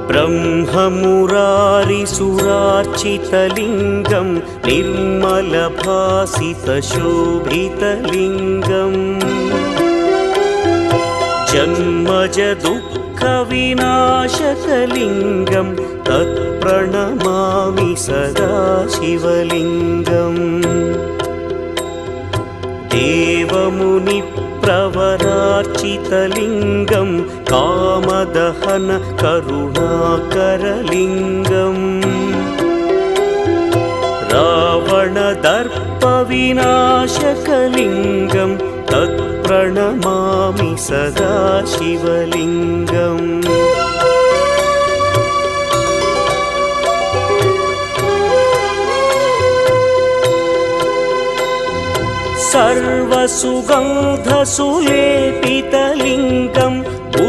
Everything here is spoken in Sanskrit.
ब्रह्ममुरारिसुरार्चितलिङ्गं निर्मलभासितशोभितलिङ्गम् जन्मजदुःखविनाशकलिङ्गं तत्प्रणमामि सदा शिवलिङ्गम् देवमुनिप्रवरार्चितलिङ्गं कामदहन करुणाकरलिङ्गम् रावणदर्पविनाशकलिङ्गं तत्प्रणमामि सदा शिवलिङ्गम् सर्वसुगन्धसुलेपितलिङ्गं